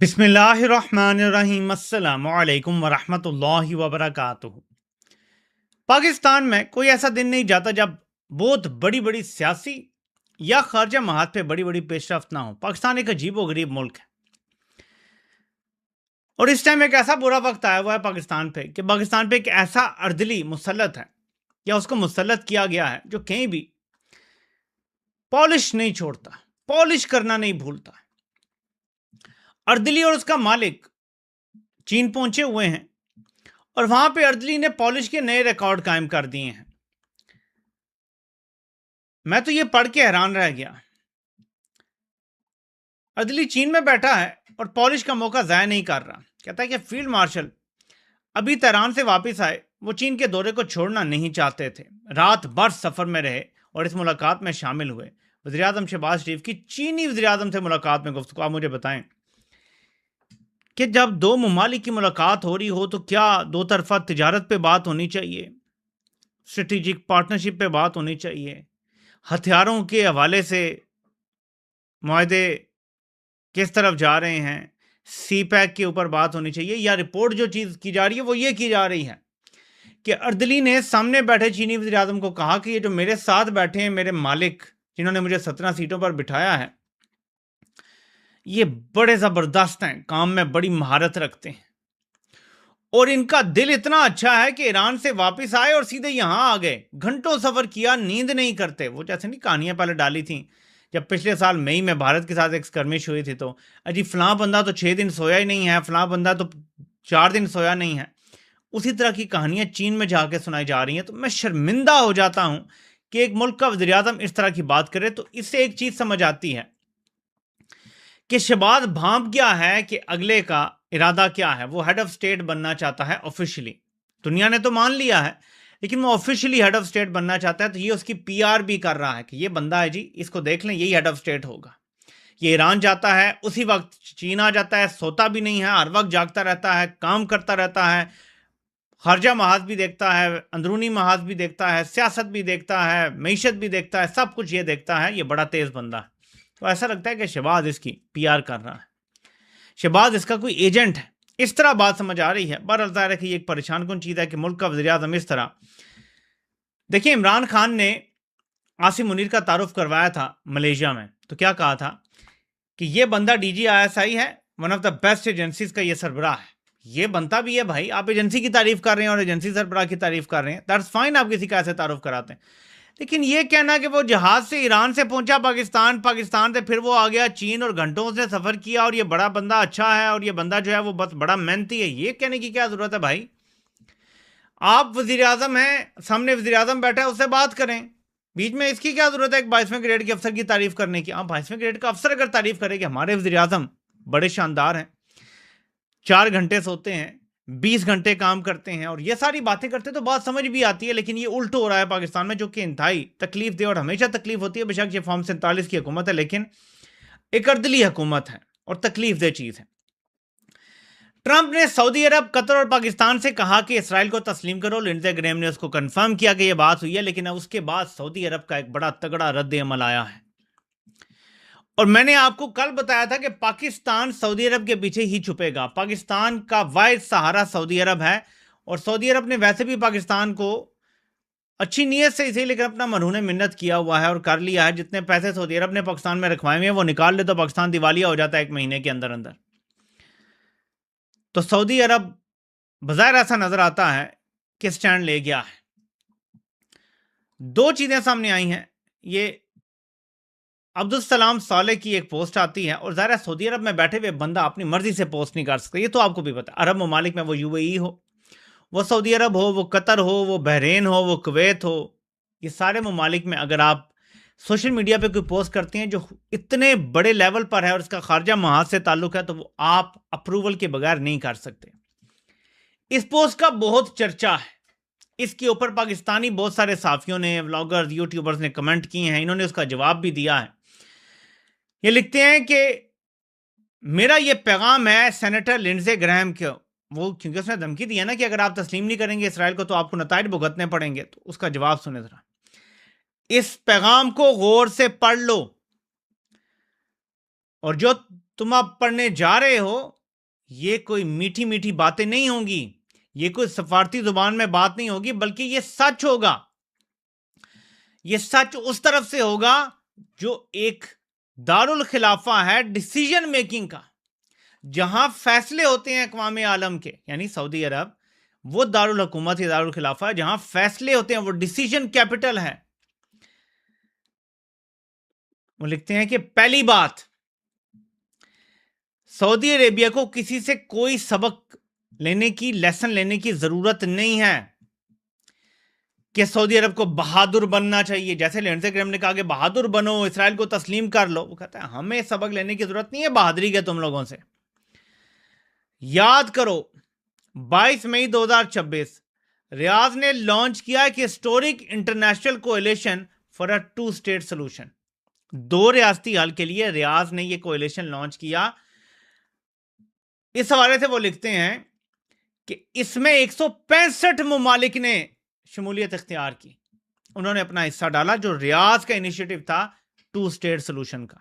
بسم اللہ الرحمن الرحیم۔ السلام علیکم ورحمۃ اللہ وبرکاتہ۔ پاکستان میں کوئی ایسا دن نہیں جاتا جب بہت بڑی بڑی سیاسی یا خارجہ محاذ پہ بڑی بڑی پیش رفت نہ ہو۔ پاکستان ایک عجیب و غریب ملک ہے، اور اس ٹائم ایک ایسا برا وقت آیا ہوا ہے پاکستان پہ کہ پاکستان پہ ایک ایسا اردلی مسلط ہے یا اس کو مسلط کیا گیا ہے جو کہیں بھی پالش نہیں چھوڑتا، پالش کرنا نہیں بھولتا۔ اردلی اور اس کا مالک چین پہنچے ہوئے ہیں، اور وہاں پہ اردلی نے پالش کے نئے ریکارڈ قائم کر دیے ہیں۔ میں تو یہ پڑھ کے حیران رہ گیا۔ اردلی چین میں بیٹھا ہے اور پالش کا موقع ضائع نہیں کر رہا۔ کہتا ہے کہ فیلڈ مارشل ابھی تہران سے واپس آئے، وہ چین کے دورے کو چھوڑنا نہیں چاہتے تھے، رات بھر سفر میں رہے اور اس ملاقات میں شامل ہوئے۔ وزیراعظم شہباز شریف کی چینی وزیراعظم سے ملاقات میں گفتگو۔ آپ مجھے بتائیں کہ جب دو ممالک کی ملاقات ہو رہی ہو تو کیا دو طرفہ تجارت پہ بات ہونی چاہیے، اسٹریٹجک پارٹنرشپ پہ بات ہونی چاہیے، ہتھیاروں کے حوالے سے معاہدے کس طرف جا رہے ہیں، سی پیک کے اوپر بات ہونی چاہیے، یا رپورٹ جو چیز کی جا رہی ہے وہ یہ کی جا رہی ہے کہ اردلی نے سامنے بیٹھے چینی وزیراعظم کو کہا کہ یہ جو میرے ساتھ بیٹھے ہیں میرے مالک، جنہوں نے مجھے 17 سیٹوں پر بٹھایا ہے، یہ بڑے زبردست ہیں، کام میں بڑی مہارت رکھتے ہیں، اور ان کا دل اتنا اچھا ہے کہ ایران سے واپس آئے اور سیدھے یہاں آ گئے، گھنٹوں سفر کیا، نیند نہیں کرتے۔ وہ جیسے نہیں کہانیاں پہلے ڈالی تھیں جب پچھلے سال مئی میں بھارت کے ساتھ ایک اسکرمش ہوئی تھی، تو اجی فلاں بندہ تو 6 دن سویا ہی نہیں ہے، فلاں بندہ تو 4 دن سویا نہیں ہے۔ اسی طرح کی کہانیاں چین میں جا کے سنائی جا رہی ہیں۔ تو میں شرمندہ ہو جاتا ہوں کہ ایک ملک کا وزیراعظم اس طرح کی بات کرے۔ تو اس سے ایک چیز سمجھ آتی ہے کہ شہباز بھانپ گیا ہے کہ اگلے کا ارادہ کیا ہے۔ وہ ہیڈ آف اسٹیٹ بننا چاہتا ہے آفیشلی، دنیا نے تو مان لیا ہے، لیکن وہ آفیشلی ہیڈ آف اسٹیٹ بننا چاہتا ہے۔ تو یہ اس کی پی آر بھی کر رہا ہے کہ یہ بندہ ہے جی، اس کو دیکھ لیں، یہی ہیڈ آف اسٹیٹ ہوگا۔ یہ ایران جاتا ہے، اسی وقت چین آ جاتا ہے، سوتا بھی نہیں ہے، ہر وقت جاگتا رہتا ہے، کام کرتا رہتا ہے، خارجہ محاذ بھی دیکھتا ہے، اندرونی محاذ بھی دیکھتا ہے، سیاست بھی دیکھتا ہے، معیشت بھی دیکھتا ہے، سب کچھ یہ دیکھتا ہے۔ یہ بڑا تیز بندہ ہے۔ تو ایسا لگتا ہے کہ شہباز اس کی پی آر کر رہا ہے، شہباز اس کا کوئی ایجنٹ ہے، اس طرح بات سمجھ آ رہی ہے۔ بہرحال ظاہر ہے کہ یہ ایک پریشان کن چیز ہے کہ ملک کا وزیراعظم اس طرح۔ دیکھیں، عمران خان نے عاصم منیر کا تعارف کروایا تھا ملیشیا میں، تو کیا کہا تھا کہ یہ بندہ D G I S I ہے، one of the best agencies کا یہ سربراہ ہے۔ یہ بنتا بھی ہے بھائی، آپ ایجنسی کی تعریف کر رہے ہیں اور ایجنسی سربراہ کی تعریف کر رہے ہیں، دیٹس فائن، آپ کسی کا ایسے تعارف کراتے ہیں۔ لیکن یہ کہنا کہ وہ جہاز سے ایران سے پہنچا پاکستان، پاکستان سے پھر وہ آ گیا چین اور گھنٹوں سے سفر کیا، اور یہ بڑا بندہ اچھا ہے، اور یہ بندہ جو ہے وہ بس بڑا محنتی ہے، یہ کہنے کی کیا ضرورت ہے بھائی؟ آپ وزیر اعظم ہیں، سامنے وزیر اعظم بیٹھا ہے، اس سے بات کریں، بیچ میں اس کی کیا ضرورت ہے ایک 22ویں گریڈ کے افسر کی تعریف کرنے کی؟ 22ویں گریڈ کا افسر اگر تعریف کرے کہ ہمارے وزیر اعظم بڑے شاندار ہیں، 4 گھنٹے سوتے ہیں، 20 گھنٹے کام کرتے ہیں، اور یہ ساری باتیں کرتے تو بات سمجھ بھی آتی ہے، لیکن یہ الٹ ہو رہا ہے پاکستان میں، جو کہ انتہائی تکلیف دہ اور ہمیشہ تکلیف ہوتی ہے۔ بے شک یہ فارم 47 کی حکومت ہے، لیکن ایک اردلی حکومت ہے اور تکلیف دہ چیز ہے۔ ٹرمپ نے سعودی عرب، قطر اور پاکستان سے کہا کہ اسرائیل کو تسلیم کرو۔ لنڈزے گریم نے اس کو کنفرم کیا کہ یہ بات ہوئی ہے، لیکن اس کے بعد سعودی عرب کا ایک بڑا تگڑا رد عمل آیا ہے، اور میں نے آپ کو کل بتایا تھا کہ پاکستان سعودی عرب کے پیچھے ہی چھپے گا۔ پاکستان کا واحد سہارا سعودی عرب ہے، اور سعودی عرب نے ویسے بھی پاکستان کو اچھی نیت سے اسی لیکن اپنا مرہون منت کیا ہوا ہے اور کر لیا ہے۔ جتنے پیسے سعودی عرب نے پاکستان میں رکھوائے ہوئے ہیں وہ نکال لے تو پاکستان دیوالیہ ہو جاتا ہے 1 مہینے کے اندر اندر۔ تو سعودی عرب بظاہر ایسا نظر آتا ہے کہ سٹینڈ لے گیا ہے۔ 2 چیزیں سامنے آئی ہیں، یہ عبدالسلام صالح کی ایک پوسٹ آتی ہے، اور ظاہر ہے سعودی عرب میں بیٹھے ہوئے بندہ اپنی مرضی سے پوسٹ نہیں کر سکتا، یہ تو آپ کو بھی پتا۔ عرب ممالک میں وہ یو اے ای ہو، وہ سعودی عرب ہو، وہ قطر ہو، وہ بحرین ہو، وہ کویت ہو، یہ سارے ممالک میں اگر آپ سوشل میڈیا پہ کوئی پوسٹ کرتے ہیں جو اتنے بڑے لیول پر ہے اور اس کا خارجہ محاذ سے تعلق ہے، تو وہ آپ اپروول کے بغیر نہیں کر سکتے۔ اس پوسٹ کا بہت چرچا ہے، اس کے اوپر پاکستانی بہت سارے صحافیوں نے، ولاگرز، یوٹیوبرز نے کمنٹ کیے ہیں، انہوں نے اس کا جواب بھی دیا ہے۔ یہ لکھتے ہیں کہ میرا یہ پیغام ہے سینیٹر لنڈزے گرہام کو، وہ کیونکہ اس نے دھمکی دی ہے نا کہ اگر آپ تسلیم نہیں کریں گے اسرائیل کو تو آپ کو نتائج بھگتنے پڑیں گے، تو اس کا جواب سنیں ذرا۔ اس پیغام کو غور سے پڑھ لو، اور جو تم اب پڑھنے جا رہے ہو یہ کوئی میٹھی میٹھی باتیں نہیں ہوں گی، یہ کوئی سفارتی زبان میں بات نہیں ہوگی، بلکہ یہ سچ ہوگا. یہ سچ اس طرف سے ہوگا جو ایک دارالخلافہ ہے ڈیسیجن میکنگ کا، جہاں فیصلے ہوتے ہیں اقوام عالم کے، یعنی سعودی عرب وہ دارالحکومت یا دارالخلافہ ہے جہاں فیصلے ہوتے ہیں، وہ ڈیسیجن کیپٹل ہے. وہ لکھتے ہیں کہ پہلی بات، سعودی عربیہ کو کسی سے کوئی سبق لینے کی، لیسن لینے کی ضرورت نہیں ہے کہ سعودی عرب کو بہادر بننا چاہیے. جیسے لینڈزے گرہام نے کہا کہ بہادر بنو، اسرائیل کو تسلیم کر لو. وہ کہتا ہے ہمیں سبق لینے کی ضرورت نہیں ہے بہادری کے تم لوگوں سے. یاد کرو 22 مئی 2026 ریاض نے لانچ کیا ایک historic international coalition for a 2 state solution. 2 ریاستی حل کے لیے ریاض نے یہ کولیشن لانچ کیا. اس حوالے سے وہ لکھتے ہیں کہ اس میں 165 ممالک نے شمولیت اختیار کی. انہوں نے اپنا حصہ ڈالا جو ریاض کا انیشیٹو تھا 2 اسٹیٹ سولوشن کا.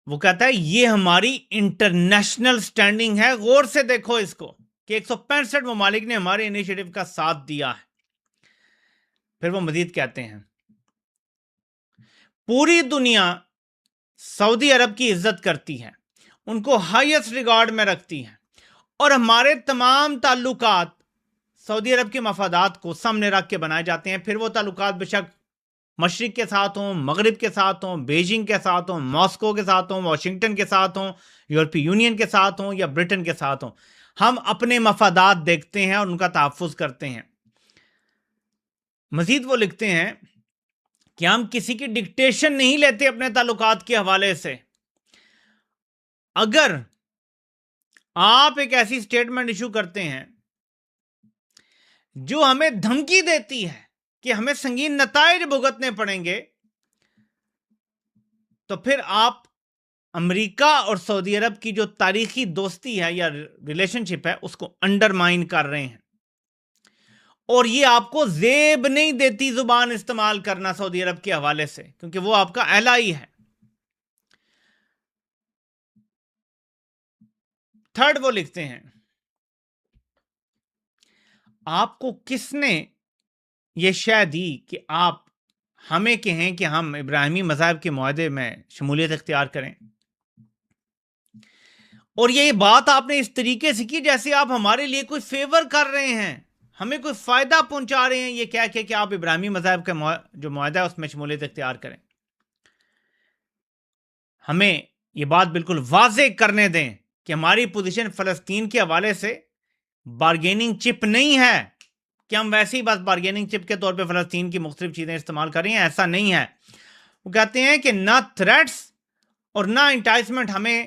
وہ کہتا ہے یہ ہماری انٹرنیشنل سٹینڈنگ ہے. غور سے دیکھو اس کو کہ 165 ممالک نے ہمارے انیشیٹو کا ساتھ دیا ہے. پھر وہ مزید کہتے ہیں پوری دنیا سعودی عرب کی عزت کرتی ہے، ان کو ہائیسٹ ریگارڈ میں رکھتی ہے، اور ہمارے تمام تعلقات سعودی عرب کے مفادات کو سامنے رکھ کے بنائے جاتے ہیں. پھر وہ تعلقات بے شک مشرق کے ساتھ ہوں، مغرب کے ساتھ ہوں، بیجنگ کے ساتھ ہوں، ماسکو کے ساتھ ہوں، واشنگٹن کے ساتھ ہوں، یورپی یونین کے ساتھ ہوں یا برٹن کے ساتھ ہوں، ہم اپنے مفادات دیکھتے ہیں اور ان کا تحفظ کرتے ہیں. مزید وہ لکھتے ہیں کہ ہم کسی کی ڈکٹیشن نہیں لیتے اپنے تعلقات کے حوالے سے. اگر آپ ایک ایسی سٹیٹمنٹ ایشو کرتے ہیں جو ہمیں دھمکی دیتی ہے کہ ہمیں سنگین نتائج بھگتنے پڑیں گے، تو پھر آپ امریکہ اور سعودی عرب کی جو تاریخی دوستی ہے یا ریلیشن شپ ہے اس کو انڈرمائن کر رہے ہیں. اور یہ آپ کو زیب نہیں دیتی زبان استعمال کرنا سعودی عرب کے حوالے سے، کیونکہ وہ آپ کا اہلائی ہے. تھرڈ وہ لکھتے ہیں آپ کو کس نے یہ شے دی کہ آپ ہمیں کہیں کہ ہم ابراہیمی مذاہب کے معاہدے میں شمولیت اختیار کریں، اور یہ بات آپ نے اس طریقے سے کی جیسے آپ ہمارے لیے کوئی فیور کر رہے ہیں، ہمیں کوئی فائدہ پہنچا رہے ہیں یہ کہہ کے کہ آپ ابراہیمی مذاہب کا جو معاہدہ ہے اس میں شمولیت اختیار کریں. ہمیں یہ بات بالکل واضح کرنے دیں کہ ہماری پوزیشن فلسطین کے حوالے سے بارگیننگ چپ نہیں ہے کہ ہم ویسے ہی بس بارگیننگ چپ کے طور پہ فلسطین کی مختلف چیزیں استعمال کر رہے ہیں، ایسا نہیں ہے. وہ کہتے ہیں کہ نہ تھریٹس اور نہ انٹائسمنٹ ہمیں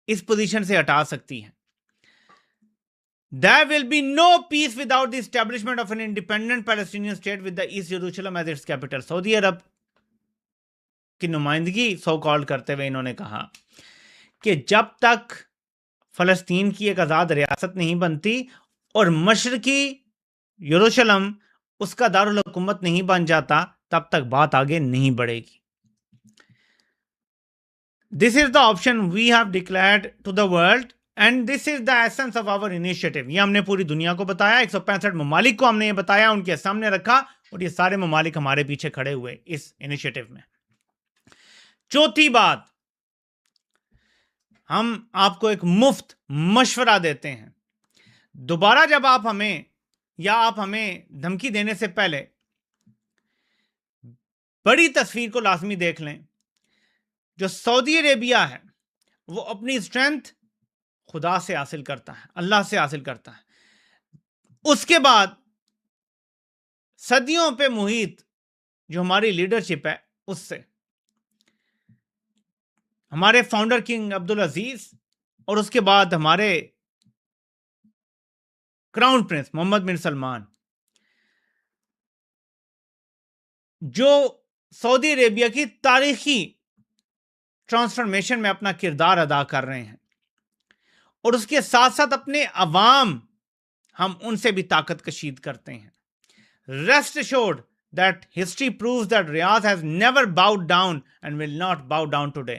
اس پوزیشن سے ہٹا سکتی ہے. There will be no peace without the establishment of an independent Palestinian state with the East Jerusalem as its capital. سعودی عرب کی نمائندگی سو کالڈ کرتے ہوئے انہوں نے کہا کہ جب تک فلسطین کی ایک آزاد ریاست نہیں بنتی اور مشرقی یروشلم اس کا دارالحکومت نہیں بن جاتا تب تک بات آگے نہیں بڑھے گی. This is the option we have declared to the world and this is the essence of our initiative. یہ ہم نے پوری دنیا کو بتایا، 165 ممالک کو ہم نے یہ بتایا، ان کے سامنے رکھا، اور یہ سارے ممالک ہمارے پیچھے کھڑے ہوئے اس انیشیٹو میں. چوتھی بات، ہم آپ کو ایک مفت مشورہ دیتے ہیں. دوبارہ جب آپ ہمیں دھمکی دینے سے پہلے بڑی تصویر کو لازمی دیکھ لیں. جو سعودی عربیہ ہے وہ اپنی اسٹرینتھ خدا سے حاصل کرتا ہے، اللہ سے حاصل کرتا ہے. اس کے بعد صدیوں پہ محیط جو ہماری لیڈرشپ ہے اس سے، ہمارے فاؤنڈر کنگ عبدالعزیز اور اس کے بعد ہمارے کراؤن پرنس محمد بن سلمان، جو سعودی عربیہ کی تاریخی ٹرانسفارمیشن میں اپنا کردار ادا کر رہے ہیں، اور اس کے ساتھ ساتھ اپنے عوام ہم ان سے بھی طاقت کشید کرتے ہیں. Rest assured that history proves that Riyadh has never bowed down and will not bow down today.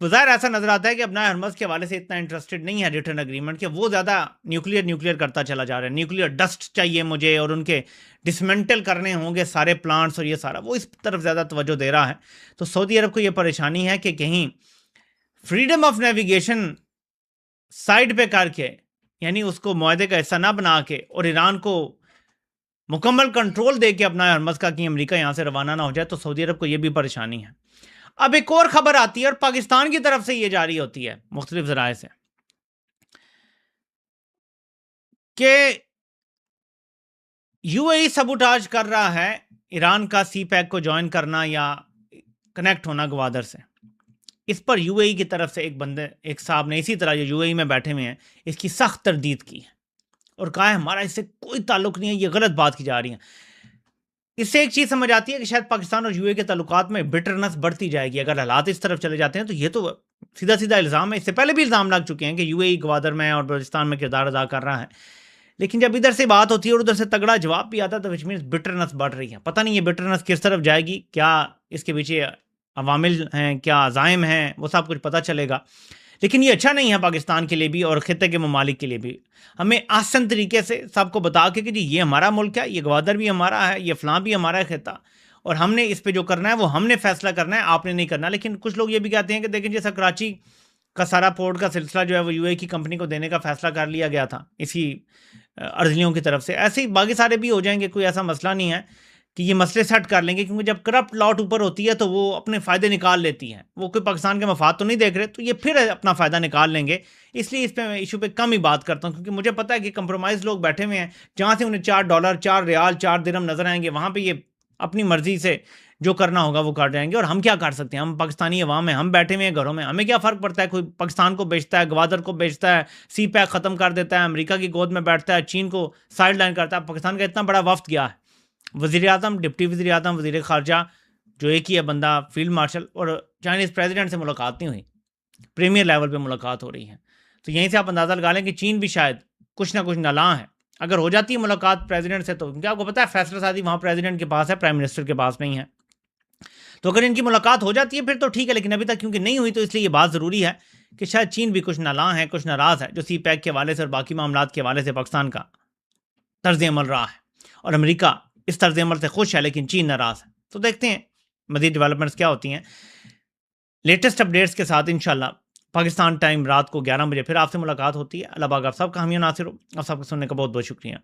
بظاہر ایسا نظر آتا ہے کہ اپنا ہرمز کے حوالے سے اتنا انٹرسٹڈ نہیں ہے ریٹرن اگریمنٹ کہ وہ زیادہ نیوکلیئر کرتا چلا جا رہا ہے. نیوکلیئر ڈسٹ چاہیے مجھے اور ان کے ڈسمنٹل کرنے ہوں گے سارے پلانٹس اور یہ سارا, وہ اس طرف زیادہ توجہ دے رہا ہے. تو سعودی عرب کو یہ پریشانی ہے کہ کہیں فریڈم آف نیویگیشن سائڈ پہ کر کے, یعنی اس کو معاہدے کا حصہ نہ بنا کے اور ایران کو مکمل کنٹرول دے کے اپنا ہرمز کا کہ امریکہ یہاں سے روانہ نہ ہو جائے, تو سعودی عرب کو یہ بھی پریشانی ہے. اب ایک اور خبر آتی ہے اور پاکستان کی طرف سے یہ جاری ہوتی ہے مختلف ذرائع سے کہ یو اے ای سبوٹاج کر رہا ہے ایران کا سی پیک کو جوائن کرنا یا کنیکٹ ہونا گوادر سے. اس پر یو اے ای کی طرف سے ایک صاحب نے اسی طرح جو یو اے ای میں بیٹھے ہوئے ہیں اس کی سخت تردید کی ہے اور کہا ہے ہمارا اس سے کوئی تعلق نہیں ہے, یہ غلط بات کی جا رہی ہے. اس سے ایک چیز سمجھ آتی ہے کہ شاید پاکستان اور یو اے کے تعلقات میں بٹرنس بڑھتی جائے گی اگر حالات اس طرف چلے جاتے ہیں. تو یہ تو سیدھا الزام ہے, اس سے پہلے بھی الزام لگ چکے ہیں کہ یو اے ای گوادر میں اور بلوچستان میں کردار ادا کر رہا ہے, لیکن جب ادھر سے بات ہوتی ہے اور ادھر سے تگڑا جواب بھی آتا ہے تو وچ مینس بٹرنس بڑھ رہی ہے. پتہ نہیں یہ بٹرنس کس طرف جائے گی, کیا اس کے پیچھے عوامل ہیں, کیا عزائم ہیں, وہ سب کچھ پتہ چلے گا. لیکن یہ اچھا نہیں ہے پاکستان کے لیے بھی اور خطے کے ممالک کے لیے بھی. ہمیں آسن طریقے سے سب کو بتا کے کہ جی یہ ہمارا ملک ہے, یہ گوادر بھی ہمارا ہے, یہ فلاں بھی ہمارا ہے خطہ, اور ہم نے اس پہ جو کرنا ہے وہ ہم نے فیصلہ کرنا ہے, آپ نے نہیں کرنا. لیکن کچھ لوگ یہ بھی کہتے ہیں کہ دیکھیں جیسا کراچی کا سارا پورٹ کا سلسلہ جو ہے وہ یو اے کی کمپنی کو دینے کا فیصلہ کر لیا گیا تھا اسی ارضیوں کی طرف سے, ایسے ہی باقی سارے بھی ہو جائیں گے. کوئی ایسا مسئلہ نہیں ہے کہ یہ مسئلے سیٹ کر لیں گے, کیونکہ جب کرپٹ لاٹ اوپر ہوتی ہے تو وہ اپنے فائدے نکال لیتی ہے. وہ کوئی پاکستان کے مفاد تو نہیں دیکھ رہے, تو یہ پھر اپنا فائدہ نکال لیں گے. اس لیے اس پہ میں ایشو پہ کم ہی بات کرتا ہوں, کیونکہ مجھے پتا ہے کہ کمپرومائز لوگ بیٹھے ہوئے ہیں, جہاں سے انہیں $4 4 ریال 4 درہم نظر آئیں گے, وہاں پہ یہ اپنی مرضی سے جو کرنا ہوگا وہ کر جائیں گے. اور ہم کیا کر سکتے ہیں, ہم پاکستانی عوام ہیں, ہم بیٹھے ہوئے ہیں گھروں میں, ہمیں کیا فرق پڑتا ہے. کوئی پاکستان کو بیچتا ہے, گوادر کو بیچتا ہے, سی پیک ختم کر دیتا ہے, امریکہ کی گود میں بیٹھتا ہے, چین کو سائڈ لائن کرتا ہے. پاکستان کا اتنا بڑا وفد گیا ہے, وزیر اعظم, ڈپٹی وزیر اعظم, وزیر خارجہ, جو ایک ہی ہے بندہ فیلڈ مارشل, اور چائنیز پریزیڈنٹ سے ملاقات نہیں ہوئی, پریمیئر لیول پہ ملاقات ہو رہی ہے. تو یہیں سے آپ اندازہ لگا لیں کہ چین بھی شاید کچھ نہ کچھ نالاں ہے. اگر ہو جاتی ہے ملاقات پریزیڈنٹ سے, تو کیا آپ کو پتا ہے فیصلہ سازی وہاں پریزیڈنٹ کے پاس ہے, پرائم منسٹر کے پاس نہیں ہے. تو اگر ان کی ملاقات ہو جاتی ہے پھر تو ٹھیک ہے, لیکن ابھی تک کیونکہ نہیں ہوئی تو اس لیے یہ بات ضروری ہے کہ شاید چین بھی کچھ نالاں ہے, کچھ ناراض ہے جو سی پیک کے حوالے سے اور باقی معاملات کے حوالے سے پاکستان کا طرز عمل رہا ہے, اور امریکہ اس طرز عمل سے خوش ہے لیکن چین ناراض ہے. تو دیکھتے ہیں مزید ڈیولپمنٹس کیا ہوتی ہیں. لیٹسٹ اپڈیٹس کے ساتھ انشاءاللہ پاکستان ٹائم رات کو 11 بجے پھر آپ سے ملاقات ہوتی ہے. اللہ پاک آپ سب کا حامی و ناصر ہو. آپ سب کو سننے کا بہت بہت شکریہ.